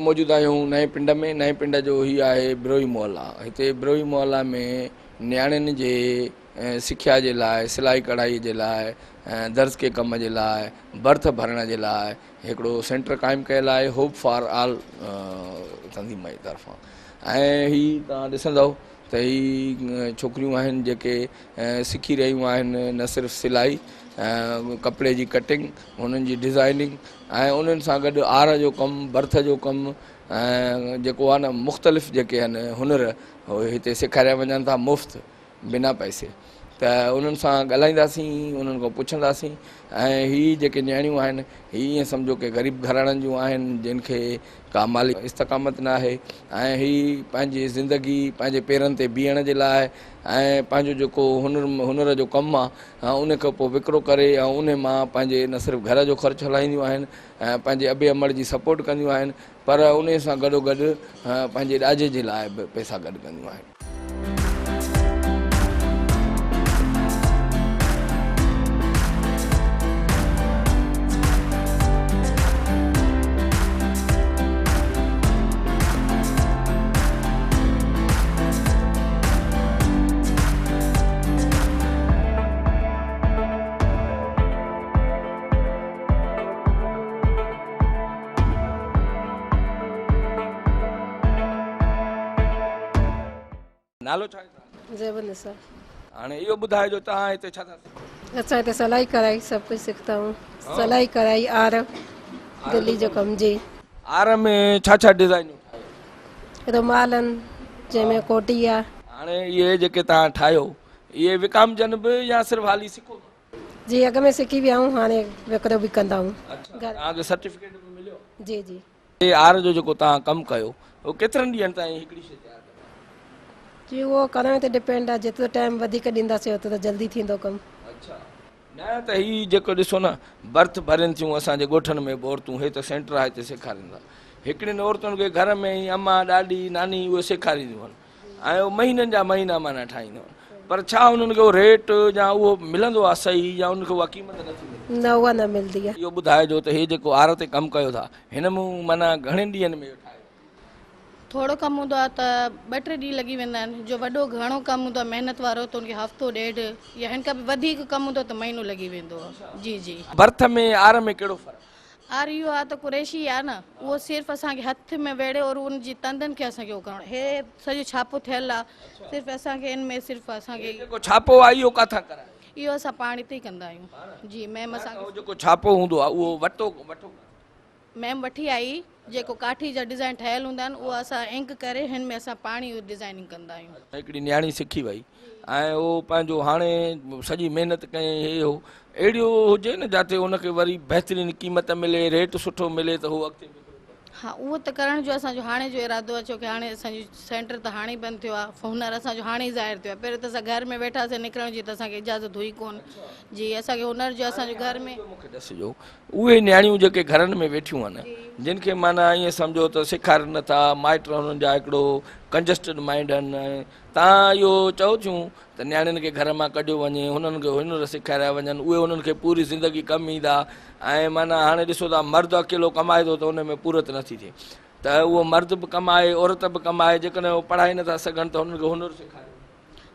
मौजूद आहियूं नए पिंड में। नए पिंड जो ही आहे ब्रोई मोहल्ला। हिते ब्रोई मोहल्ला में न्याणियुनि जे सिख्या जे लाइ, सिलाई कढ़ाई जे लाइ, दर्ज़ के कम जे लाइ, बर्थ भरण जे लाइ हिकिड़ो सेंटर क़ाइमु कयल आहे, होप फॉर ऑल तंज़ीम जी तरफ़ां। ऐं हीअ तव्हां ॾिसंदव त ही छोकिरियूं आहिनि जेके सिखी रहियूं आहिनि न सिर्फ़ु सिलाई, कपिड़े जी कटिंग, उन्हनि जी डिज़ाइनिंग ऐं उन्हनि सां गॾु आर जो कमु, बर्थ जो कमु, ऐं जेको आहे न मुख़्तलिफ़ जेके आहिनि हुनर हिते सेखारिया वञनि था मुफ़्त बिना पैसे। त उन्हनि सां ॻाल्हाईंदासीं, उन्हनि खां पुछंदासीं। ऐं हीअ जेके न्याणियूं आहिनि हीअ ईअं सम्झो कि ग़रीब घराणनि जूं आहिनि जिन खे का माली इस्तक़ामत न आहे ऐं हीअ पंहिंजी ज़िंदगी पंहिंजे पेरनि ते बीहण जे लाइ ऐं पंहिंजो जेको हुनर जो कमु आहे उन खां पोइ विकिरो करे ऐं उन मां पंहिंजे न सिर्फ़ु घर जो ख़र्चु हलाईंदियूं आहिनि ऐं पंहिंजे अबे अमड़ जी सपोर्ट कंदियूं आहिनि, पर उन सां गॾोगॾु पंहिंजे ॾाजे जे लाइ बि पैसा गॾु कंदियूं आहिनि। नालो छा आहे? जयवंत सर। हाणे इहो ॿुधाइजो तव्हां हिते छा था सिखो? अच्छा हिते सिलाई कढ़ाई सब कुछ सीखता हूँ। सिलाई कढ़ाई आर दिल्ली जो कम जी। आर में छा छा डिज़ाइनियूं ठाहियो? रुमालन जंहिंमें कोटी आहे। हाणे इहे जेके तव्हां ठाहियो इहे विकामजनि बि या सिर्फ़ु हाली सिखो? जी अॻ में सिखी विया आहियूं, हाणे विकिरो बि कंदा आहियूं। तव्हांखे सर्टिफिकेट बि मिलियो? जी जी। इहे आर जो जेको तव्हां कमु कयो उहो केतिरनि ॾींहंनि ताईं हिकिड़ी शइ तयारु कयो? जी उहो करण ते डिपेंड आहे, जेतिरो टाइम वधीक ॾींदासीं ओतिरो जल्दी थींदो कमु। अच्छा, न त हीअ जेको ॾिसो न बर्थ भरनि थियूं असांजे ॻोठनि में बि औरतूं, हे त सेंटर आहे हिते सेखारींदा। हिकिड़ियुनि औरतुनि खे घर में ई अम्मा ॾाॾी नानी उहे सेखारींदियूं आहिनि ऐं उहे महीननि जा महीना माना ठाहींदियूं आहिनि, पर छा उन्हनि खे उहो रेट या उहो मिलंदो आहे सही या उनखे उहा क़ीमत नथी मिले? न उहा न मिलंदी आहे। इहो ॿुधाइजो त हे जेको आर ते कमु कयो था हिन में माना घणनि ॾींहंनि में ठाहियो? थोरो कमु हूंदो आहे त 2-3 ॾींहं लॻी वेंदा आहिनि। जो वॾो घणो कमु हूंदो आहे महिनत वारो त उनखे हफ़्तो ॾेढ या हिन खां बि वधीक कमु हूंदो त महीनो लॻी वेंदो आहे। जी जी। बर्थ में आर में कहिड़ो फ़र्क़ु? आर इहो आहे त कुरेशी आहे न, उहो सिर्फ़ु असांखे हथ में वेड़े और उनजी तंदनि खे असांखे उहो करणो। हे सॼो छापो थियल आहे, सिर्फ़ु असांखे इन में सिर्फ़ु असांखे जेको छापो आहे इहो किथां करायो? इहो असां पाण हिते ई कंदा आहियूं। जी मैम असांखे जेको छापो हूंदो आहे उहो वठो मैम वठी आई, जेको काठी जा डिज़ाइन ठहियल हूंदा आहिनि उहा असां इंक करे हिन में असां पाणी डिज़ाइनिंग कंदा आहियूं। हिकिड़ी न्याणी सिखी वई ऐं उहो पंहिंजो हाणे सॼी महिनत कयईं, हे हो अहिड़ो हुजे न जिते हुनखे वरी बहितरीनु क़ीमत मिले, रेट सुठो मिले त हू अॻिते। हाँ उहो त करण जो असांजो हाणे जो इरादो आहे, छो की हाणे असांजो सेंटर त हाणे बंदि थियो आहे, हुनर असांजो हाणे ई ज़ाहिर थियो आहे। पहिरियों त असां घर में वेठासीं, निकिरण जी त असांखे इजाज़त हुई कोन। जी असांखे हुनर जो असांजो घर में मूंखे ॾिसिजो उहे न्याणियूं जेके घरनि में वेठियूं आहिनि जिन खे माना ईअं सम्झो त सेखारनि नथा, माइट हुननि जा हिकिड़ो कंजस्टेड माइंड आहिनि, तव्हां इहो चओ थियूं त न्याणियुनि खे घर मां कढियो वञे, हुननि खे हुनर सेखारिया वञनि, उहे हुननि खे पूरी ज़िंदगी कमु ईंदा। ऐं माना हाणे ॾिसो था मर्द अकेलो कमाए थो त उन में पूरत नथी थिए, त उहो मर्द बि कमाए औरत बि कमाए, जेकॾहिं उहो पढ़ाए नथा सघनि त हुननि खे हुनर सेखारियो।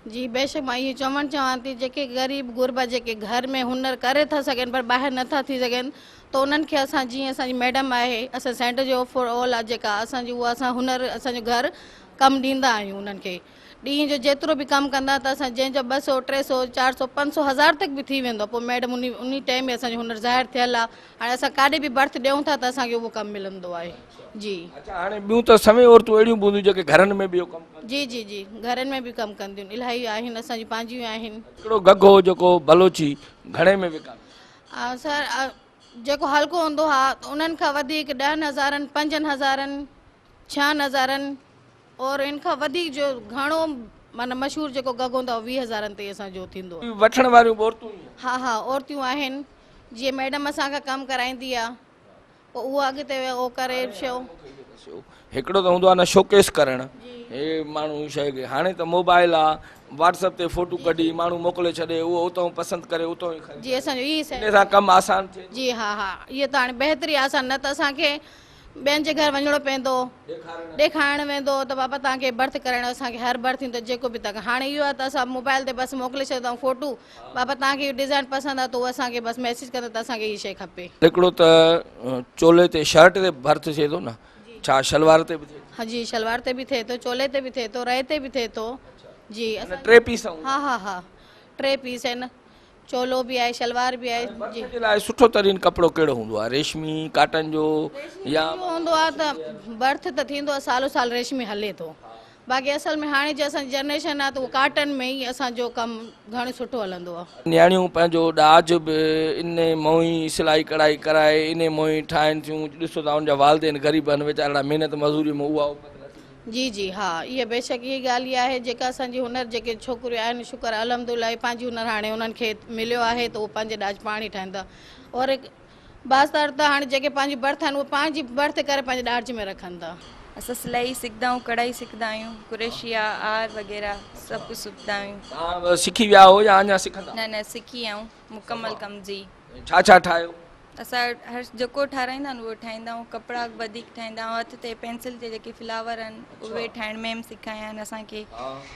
जी बेशक मां इहो चवणु चाहियां थी, जेके ग़रीब गुरबा जेके घर में हुनर करे था सघनि पर ॿाहिरि नथा थी सघनि, त उन्हनि खे असां जीअं असांजी मैडम आहे, असां सेंटर जो फॉर ऑल आहे जेका असांजी, उहा असां हुनर असांजो घर कमु ॾींदा आहियूं उन्हनि खे। ॾींहं जो जेतिरो बि कमु कंदा त असां जंहिंजो 200, 300, 400, 500, 1000 तक बि थी वेंदो। पोइ मैडम उन टाइम में असांजो हुनर ज़ाहिर थियल आहे। हाणे असां काॾे बि बर्थ ॾियूं था त असांखे उहो कमु मिलंदो आहे। जी अच्छा, हाणे ॿियूं त समय औरतूं अहिड़ियूं बि हूंदियूं जेके घरनि में बि इहो कमु कनि? जी जी जी घरनि में बि कमु कंदियूं इलाही आहिनि, असांजी पंहिंजियूं आहिनि। हिकिड़ो गगो जेको बलोची घणे में विकाम? सर जेको हल्को हूंदो आहे उन्हनि खां वधीक 10,000, 5,000, 6,000 और इन खां वधीक जो घणो माना मशहूरु जेको गगो हूंदो आहे 20,000 ते असांजो थींदो आहे। वठण वारियूं औरतूं? हा हा औरतियूं आहिनि, जीअं मैडम असांखां कमु कराईंदी आहे पोइ उहा अॻिते उहो करे शो। हिकिड़ो त हूंदो आहे न शोकेस करणु, हे माण्हू शइ खे, हाणे त मोबाइल आहे, व्हाट्सअप ते फोटू कढी माण्हू मोकिले छॾे, उहो उतां पसंदि करे उतां ई खरीदे। जी असांजो इन सां कमु आसान थिए। जी हा हा इहो त हाणे बहितरी आसान, न त असांखे ॿियनि जे घर वञिणो पवंदो, ॾेखारणु वेंदो त बाबा तव्हांखे बर्थ कराइणो, असांखे हर बर्थ थींदो जेको बि तव्हां। हाणे इहो आहे त असां मोबाइल ते बसि मोकिले छॾंदा आहियूं फ़ोटू, बाबा तव्हांखे इहो डिज़ाइन पसंदि आहे त उहो असांखे बसि मैसेज कंदा त असांखे हीअ शइ खपे। हिकिड़ो त चोले ते शर्ट ते भर्थ थिए थो न, छा शलवार ते बि थिए हाँ जी, शलवार ते बि थिए थो, चोले ते बि थिए थो, रए ते बि थिए थो जी। थो? 3 पीस हूंदा? हा हा हा 3 पीस आहिनि, चोलो बि आहे, शलवार बि आहे जी। जे लाइ सुठो तरीन कपिड़ो कहिड़ो हूंदो आहे, रेशमी काटन जो या इहो हूंदो आहे त बर्थ त थींदो आहे सालो साल रेशमी हले थो, बाक़ी असल में हाणे जो असांजी जनरेशन आहे त उहो काटन में ई असांजो कमु घणो सुठो हलंदो आहे। न्याणियूं पंहिंजो ॾाज बि इन मों ई सिलाई कढ़ाई कराए इन मों ई ठाहिनि थियूं। ॾिसो था उनजा वालदेन ग़रीब आहिनि वीचारा, महिनत मज़ूरी में उहा जी जी हा, इहा बेशक इहा ॻाल्हि इहा आहे जेका असांजी हुनर जेके छोकिरियूं आहिनि शुक्र अल्हम्दुलिल्लाह पंहिंजी हुनर हाणे उन्हनि खे मिलियो आहे त उहो पंहिंजे ॾाज पाण ई ठाहींदा। और बाज़ार त हाणे जेके पंहिंजी बर्थ आहिनि उहे पंहिंजी बर्थ करे पंहिंजे ॾाज में रखनि था। असां सिलाई सिखंदा आहियूं, कढ़ाई सिखंदा आहियूं, कुरेशिया आर वग़ैरह सभु कुझु सिखंदा आहियूं। तव्हां सिखी विया हो या अञा सिखंदा? न सिखी आहियूं मुकमल कम जी। छा छा ठाहियो? असां हर जेको ठाराईंदा आहिनि उहो ठाहींदा आहियूं, कपिड़ा वधीक ठाहींदा आहियूं, हथ ते पेंसिल ते जेके फ्लावर आहिनि उहे ठाहिण में सेखारिया आहिनि असांखे,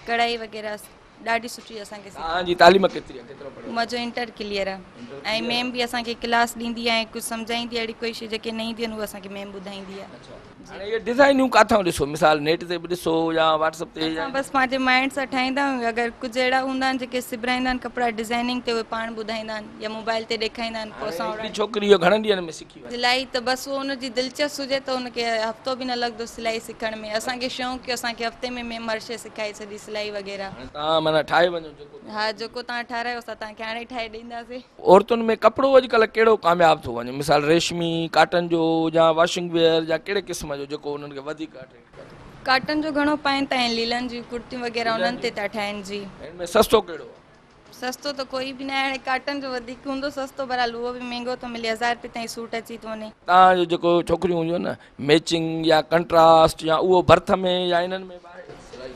कढ़ाई वग़ैरह ॾाढी सुठी असांखे तव्हांजी तालीम केतिरी आहे, केतिरो पढ़ियो? मुंहिंजो इंटर क्लियर आहे ऐं मैम बि असांखे क्लास ॾींदी आहे, कुझु सम्झाईंदी आहे, अहिड़ी कोई शइ जेके न ईंदी आहिनि उहा असांखे मैम ॿुधाईंदी आहे। हाणे इहे डिज़ाइनियूं किथां ॾिसो, मिसाल नेट ते बि ॾिसो या व्हाट्सअप ते या असां बसि पंहिंजे माइंड सां ठाहींदा आहियूं, अगरि कुझु अहिड़ा हूंदा आहिनि जेके सिबराईंदा आहिनि कपिड़ा डिज़ाइनिंग ते उहे पाण ॿुधाईंदा आहिनि या मोबाइल ते ॾेखारींदा आहिनि, पोइ असां हिकिड़ी छोकिरी इहो घणनि ॾींहंनि में सिखी वञे? सिलाई त बसि उहो हुनजी दिलचस्प हुजे त हुनखे हफ़्तो बि न लॻंदो सिलाई सिखण में। असांखे शौक़ु असांखे हफ़्ते में मैम हर शइ सेखारे छॾी, सिलाई वग़ैरह। तव्हां माना ठाहे वञो जेको। हा जेको तव्हां ठारायो असां तव्हांखे हाणे ठाहे ॾींदासीं। औरतुनि में कपिड़ो अॼुकल्ह कहिड़ो कामयाबु थो वञे, मिसाल रेशमी काटन जो या वॉशिंग वेयर या कहिड़े क़िस्म जो जेको उन्हनि खे वधीक अट्रैक्ट करे? काटन जो घणो पाइनि था, लीलन जी कुर्तियूं वग़ैरह उन्हनि ते था ठाहिनि जी। हिन में सस्तो कहिड़ो आहे? सस्तो त कोई बि न आहे, हाणे काटन जो वधीक हूंदो सस्तो, बहरहाल उहो बि महांगो थो मिले, 1000 रुपये ताईं सूट अची थो वञे। तव्हांजो जेको छोकिरियूं हूंदियूं न मैचिंग या कंट्रास्ट या उहो भर्थ में या इन्हनि में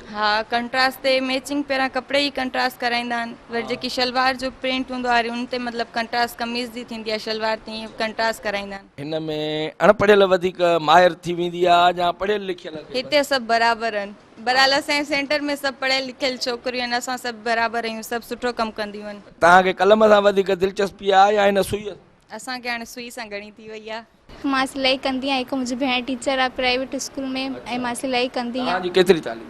हा कंट्रास्ट ते मैचिंग पहिरां कपिड़े ई कंट्रास्ट कराईंदा आहिनि, वरी जेकी शलवार जो प्रिंट हूंदो आहे उन ते मतिलबु कंट्रास्ट कमीज़ जी थींदी आहे, शलवार ते ईअं कंट्रास्ट कराईंदा आहिनि। हिन में अणपढ़ियल वधीक माहिर थी वेंदी आहे या पढ़ियल लिखियल? हिते सभु बराबरि आहिनि, बहरहाल असांजे सेंटर में सभु पढ़ियल लिखियल छोकिरियूं आहिनि, असां सभु बराबरि आहियूं, सभु सुठो कमु कंदियूं आहिनि। तव्हांखे कलम सां वधीक दिलचस्पी आहे या हिन सुईअ? असांखे हाणे सुई सां घणी थी वई आहे। मां सिलाई कंदी आहियां, हिकु मुंहिंजी भेण टीचर आहे प्राइवेट स्कूल में ऐं मां सिलाई कंदी आहियां। तव्हांजी केतिरी तालीम?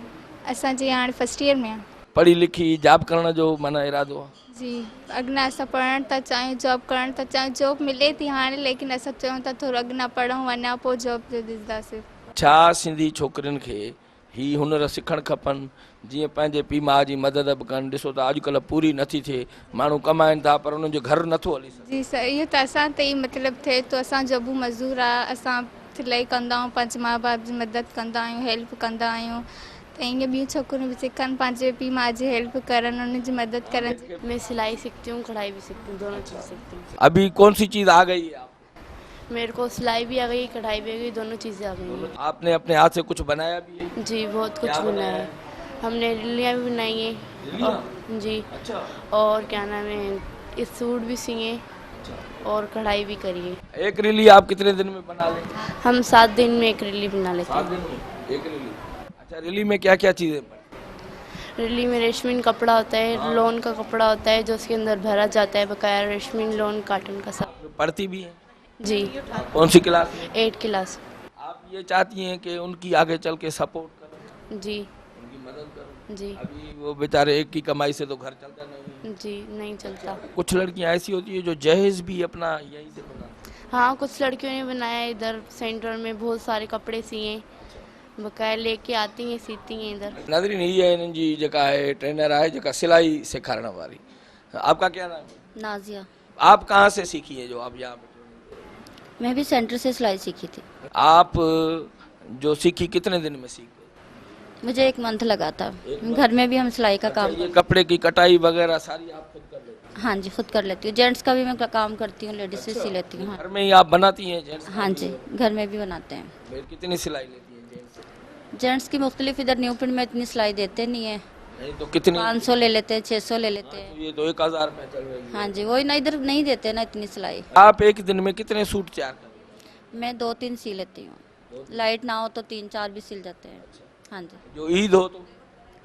असांजी हाणे फर्स्ट ईयर में आहे। पढ़ी लिखी जॉब करण जो माना इरादो आहे? जी अॻियां असां पढ़णु था चाहियूं, जॉब करणु था चाहियूं, जॉब मिले थी हाणे, लेकिन असां चऊं था थोरो अॻियां पढ़ूं वञा पोइ जॉब जो ॾिसंदासीं। छा सिंधी छोकिरियुनि खे ही हुनर सिखणु खपनि जीअं पंहिंजे पीउ माउ जी मदद बि कनि? ॾिसो त अॼुकल्ह पूरी नथी थिए, माण्हू कमाइनि था पर उन्हनि जो घर नथो हली सघे। जी सर, इहो त असां ते ई मतिलबु थिए थो, असांजो बि मज़दूर आहे, असां सिलाई कंदा आहियूं, पंहिंजे माउ बाप जी मदद कंदा आहियूं, हेल्प कंदा आहियूं, त ईअं ॿियूं छोकिरियूं बि सिखनि, पंहिंजे पीउ माउ जी हेल्प करनि, उन्हनि जी मदद करनि। मैं सिलाई सीखती हूँ, कढ़ाई भी सीखती हूँ, दोनों चीज़ सीखती हूँ। अभी कौन सी चीज़ आ गई है? मेरे को सिलाई भी आ गई, कढ़ाई भी आ गई, दोनों चीज़ें आ गई हैं। आपने अपने हाथ से कुछ बनाया भी है? जी बहुत कुछ बनाया है, हमने रिलियाँ भी बनाई हैं जी। अच्छा। और क्या नाम है, इस सूट भी सिए और कढ़ाई भी करी है। एक रिली आप कितने दिन में बना लेंगे? हम 7 दिन में एक रिली बना लेते 7 हैं। दिन में एक रिली? अच्छा, रिली में क्या क्या चीज़ें? रिली में रेशमिन कपड़ा होता है, लोन का कपड़ा होता है जो उसके अंदर भरा जाता है बकाया, रेशमिन लोन काटन का सब। पढ़ती भी है? जी। कौन सी क्लास में? 8 क्लास। आप ये चाहती हैं कि उनकी आगे चल के सपोर्ट करो? जी उनकी मदद करो? जी अभी वो बेचारे एक की कमाई से तो घर चलता नहीं। जी नहीं चलता। कुछ लड़कियां ऐसी होती है जो जहेज भी अपना यहीं से बनाती हैं। हाँ कुछ लड़कियों ने बनाया है, इधर सेंटर में बहुत सारे कपड़े सिए, बकाया लेके आती हैं, सीती हैं इधर। नाज़रीन ही है इन्हनि जी जेका है ट्रेनर है जेका सिलाई सिखारण वाली। आपका क्या नाम है? नाजिया। आप कहाँ से सीखी है जो आप यहाँ पे? मैं भी सेंटर से सिलाई सीखी थी। आप जो सीखी कितने दिन में सीख गए? मुझे 1 मंथ लगा था। घर में भी हम सिलाई का काम। ये कपड़े की कटाई वगैरह सारी आप खुद कर लेती हैं? हाँ जी खुद कर लेती हूँ, जेंट्स का भी मैं काम करती हूँ, लेडीज से सी लेती हूँ। हाँ। घर में ही आप बनाती हैं जेंट्स? हाँ जी घर में भी बनाते हैं। फिर कितनी सिलाई लेती हैं जेंट्स से? जेंट्स की मुख्तलिफ, इधर न्यू पिंड में इतनी सिलाई देते नहीं है, नहीं तो कितनी? 500 ले लेते हैं, 600 ले लेते हैं। तो ये तो 1000 में चल रही है। हाँ जी वही ना, इधर नहीं देते ना इतनी सिलाई। आप एक दिन में कितने सूट तैयार करते हैं? मैं 2-3 सी लेती हूँ। लाइट ना हो तो 3-4 भी सिल जाते हैं। हाँ जी। जो ईद हो तो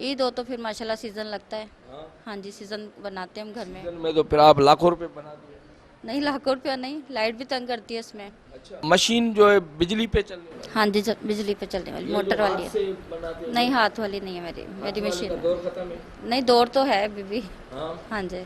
ईद हो तो फिर माशाल्लाह सीज़न लगता है। हाँ जी, सीज़न बनाते हैं हम घर में। सीजन में तो फिर आप लाखों रुपए बना दिए। नहीं, लाखों रुपया नहीं, लाइट भी तंग करती है इसमें। अच्छा, मशीन जो है बिजली पे चलने वाली, हाँ जी, बिजली पे चलने वाली, मोटर वाली है। से बनाते नहीं, हाथ वाली नहीं है मेरी मशीन। दौर खत्म है। नहीं, दौर तो है अभी भी। हाँ, हाँ जी,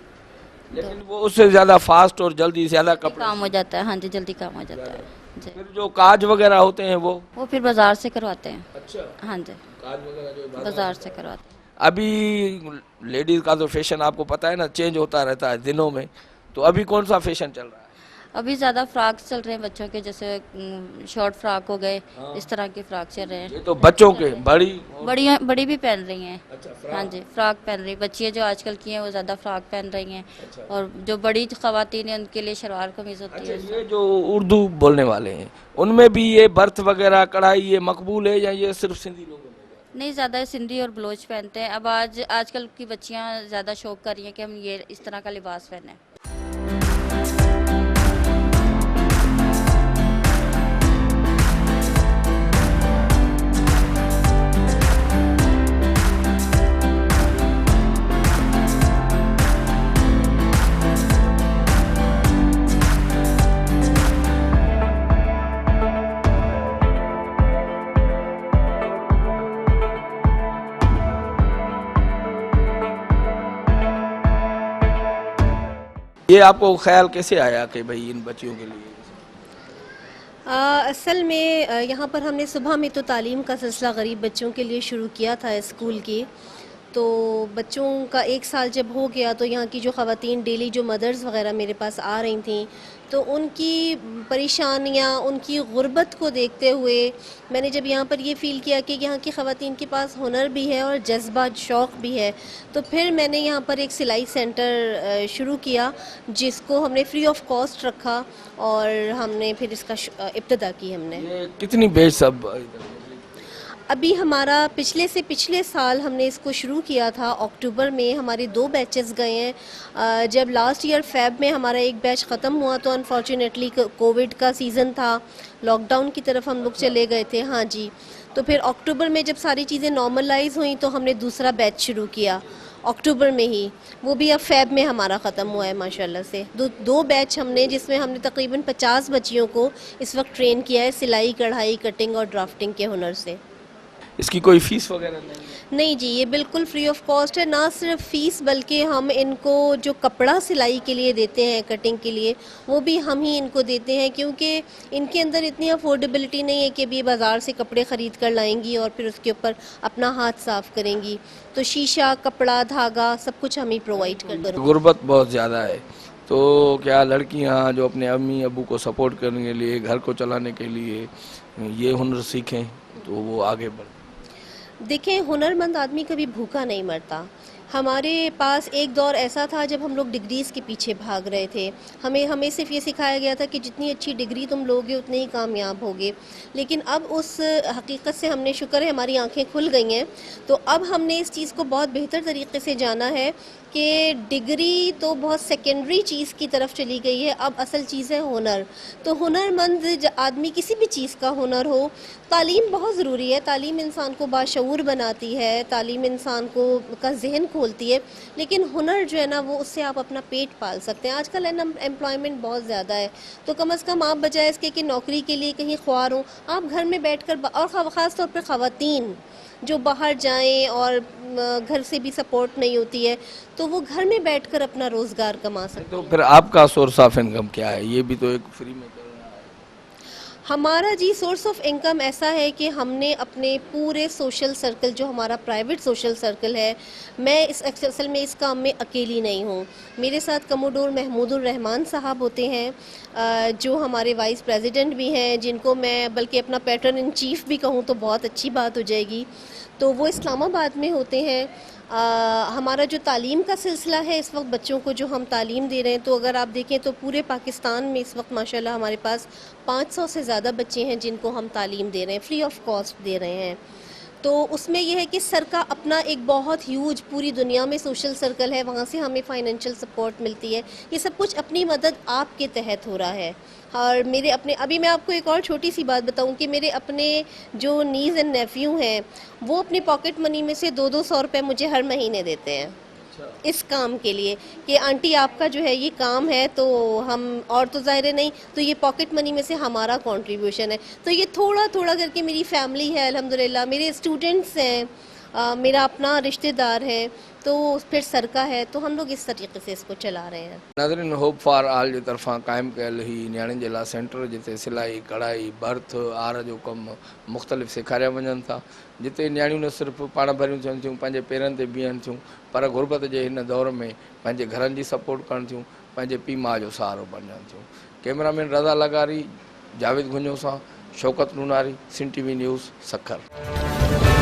लेकिन वो उससे ज्यादा फास्ट और जल्दी ज्यादा कपड़े। काम हो जाता है। हाँ जी, जल्दी काम हो जाता है जी। फिर जो काज वगैरह होते हैं वो फिर बाजार से करवाते हैं। अच्छा, हाँ जी, काज वगैरह जो बाजार से करवाते हैं। अभी लेडीज का तो फैशन आपको पता है ना, चेंज होता रहता है दिनों में, तो अभी कौन सा फैशन चल रहा है? अभी ज़्यादा फ्रॉक्स चल रहे हैं बच्चों के, जैसे शॉर्ट फ्रॉक हो गए, इस तरह के फ्रॉक चल रहे हैं। ये तो बच्चों के, बड़ी भी पहन रही हैं। हाँ जी, फ्रॉक पहन रही बच्चियाँ जो आजकल की हैं वो ज़्यादा फ्रॉक पहन रही हैं। और जो बड़ी ख़वातीन हैं उनके लिए शलवार कमीज़ होती है। ये जो उर्दू बोलने वाले हैं उनमें भी ये बर्थ वगैरह कढ़ाई ये मकबूल है या ये सिर्फ सिंधी लोगों में? नहीं, ज़्यादा सिंधी और ब्लाउज पहनते हैं। अब आजकल की बच्चियाँ ज़्यादा शौक कर रही हैं कि हम ये इस तरह का लिबास पहने। ये आपको ख्याल कैसे आया कि भाई इन बच्चियों के लिए? असल में यहाँ पर हमने सुबह में तो तालीम का सिलसिला गरीब बच्चों के लिए शुरू किया था स्कूल की। तो बच्चों का 1 साल जब हो गया तो यहाँ की जो ख़वातीन डेली जो मदर्स वग़ैरह मेरे पास आ रही थीं, तो उनकी परेशानियाँ, उनकी गुर्बत को देखते हुए मैंने जब यहाँ पर ये फ़ील किया कि यहाँ की ख़वातीन के पास हुनर भी है और जज्बा शौक़ भी है, तो फिर मैंने यहाँ पर एक सिलाई सेंटर शुरू किया जिसको हमने फ्री ऑफ कॉस्ट रखा और हमने फिर इसका इब्तिदा की हमने। ये कितनी बैच सब? अभी हमारा पिछले साल हमने इसको शुरू किया था, अक्टूबर में हमारे 2 बैचेस गए हैं। जब लास्ट ईयर फ़ेब में हमारा एक बैच ख़त्म हुआ तो अनफॉर्चुनेटली कोविड का सीज़न था, लॉकडाउन की तरफ हम लोग चले गए थे। हाँ जी, तो फिर अक्टूबर में जब सारी चीज़ें नॉर्मलाइज हुई तो हमने दूसरा बैच शुरू किया अक्टूबर में ही, वो भी अब फ़ेब में हमारा ख़त्म हुआ है माशाल्लाह से। दो बैच हमने, जिसमें हमने तकरीबन 50 बच्चियों को इस वक्त ट्रेन किया है सिलाई, कढ़ाई, कटिंग और ड्राफ्टिंग के हुनर से। इसकी कोई फीस वगैरह नहीं? नहीं जी, ये बिल्कुल फ्री ऑफ कॉस्ट है। ना सिर्फ फ़ीस बल्कि हम इनको जो कपड़ा सिलाई के लिए देते हैं, कटिंग के लिए, वो भी हम ही इनको देते हैं, क्योंकि इनके अंदर इतनी अफोर्डेबिलिटी नहीं है कि अभी बाज़ार से कपड़े ख़रीद कर लाएंगी और फिर उसके ऊपर अपना हाथ साफ़ करेंगी। तो शीशा, कपड़ा, धागा सब कुछ हम ही प्रोवाइड करते हैं। गुर्बत बहुत ज़्यादा है, तो क्या लड़कियां जो अपने अम्मी अबू को सपोर्ट करने के लिए, घर को चलाने के लिए ये हुनर सीखें तो वो आगे बढ़ें? देखें, हुनरमंद आदमी कभी भूखा नहीं मरता। हमारे पास एक दौर ऐसा था जब हम लोग डिग्रीज़ के पीछे भाग रहे थे। हमें सिर्फ ये सिखाया गया था कि जितनी अच्छी डिग्री तुम लोगे उतने ही कामयाब होगे। लेकिन अब उस हकीकत से हमने, शुक्र है हमारी आंखें खुल गई हैं, तो अब हमने इस चीज़ को बहुत बेहतर तरीके से जाना है कि डिग्री तो बहुत सेकेंडरी चीज़ की तरफ चली गई है, अब असल चीज़ है हुनर। तो हुनरमंद आदमी, किसी भी चीज़ का हुनर हो, तालीम बहुत ज़रूरी है। तालीम इंसान को बाशऊर बनाती है, तालीम इंसान को का जहन खोलती है, लेकिन हुनर जो है ना, वो उससे आप अपना पेट पाल सकते हैं। आजकल एम्प्लॉयमेंट बहुत ज़्यादा है, तो कम अज़ कम आप बजाय इसके कि नौकरी के लिए कहीं ख्वार हों, आप घर में बैठकर, और ख़ास तौर पर ख़वातीन जो बाहर जाएं और घर से भी सपोर्ट नहीं होती है, तो वो घर में बैठकर अपना रोज़गार कमा सकते हैं। तो फिर आपका सोर्स ऑफ इनकम क्या है? ये भी तो एक फ्री में कर रहा है। हमारा जी सोर्स ऑफ इनकम ऐसा है कि हमने अपने पूरे सोशल सर्कल, जो हमारा प्राइवेट सोशल सर्कल है, मैं असल में इस काम में अकेली नहीं हूँ। मेरे साथ कमोडोर महमूदुर रहमान साहब होते हैं, जो हमारे वाइस प्रेसिडेंट भी हैं, जिनको मैं बल्कि अपना पैटर्न इन चीफ भी कहूँ तो बहुत अच्छी बात हो जाएगी। तो वो इस्लामाबाद में होते हैं। हमारा जो तालीम का सिलसिला है, इस वक्त बच्चों को जो हम तालीम दे रहे हैं, तो अगर आप देखें तो पूरे पाकिस्तान में इस वक्त माशाल्लाह हमारे पास 500 से ज़्यादा बच्चे हैं जिनको हम तालीम दे रहे हैं, फ्री ऑफ कॉस्ट दे रहे हैं। तो उसमें यह है कि सर का अपना एक बहुत ह्यूज पूरी दुनिया में सोशल सर्कल है, वहाँ से हमें फाइनेंशियल सपोर्ट मिलती है। ये सब कुछ अपनी मदद आपके तहत हो रहा है। और मेरे अपने, अभी मैं आपको एक और छोटी सी बात बताऊं कि मेरे अपने जो नीज़ एंड नेफ्यू हैं वो अपनी पॉकेट मनी में से 200-200 रुपये मुझे हर महीने देते हैं इस काम के लिए कि आंटी आपका जो है ये काम है, तो हम और तो ज़ाहिर नहीं, तो ये पॉकेट मनी में से हमारा कंट्रीब्यूशन है। तो ये थोड़ा थोड़ा करके मेरी फैमिली है अल्हम्दुलिल्लाह, मेरे स्टूडेंट्स हैं, मेरा अपना रिश्तेदार है, तो फिर सर का है, तो हम लोग इस तरीके से इसको चला रहे हैं। नाज़रीन, होप फॉर ऑल जे तरफ़ां क़ाइमु कयल ही नियाणियुनि जे लाइ सेंटर जिते सिलाई कढ़ाई बर्थ आर जो कमु मुख़्तलिफ़ सेखारिया वञनि था, जिते नियाणियूं न सिर्फ़ु पाण भरियूं थियनि थियूं, पंहिंजे पेरनि ते बीहनि थियूं, पर गुरबत जे हिन दौर में पंहिंजे घरनि जी सपोर्ट कनि थियूं, पंहिंजे पीउ माउ जो सहारो बणजनि थियूं। कैमरामैन रज़ा लगारी, जावेद गुंजो सां शौकत नूनारी, सिंध टीवी न्यूज़, सखर।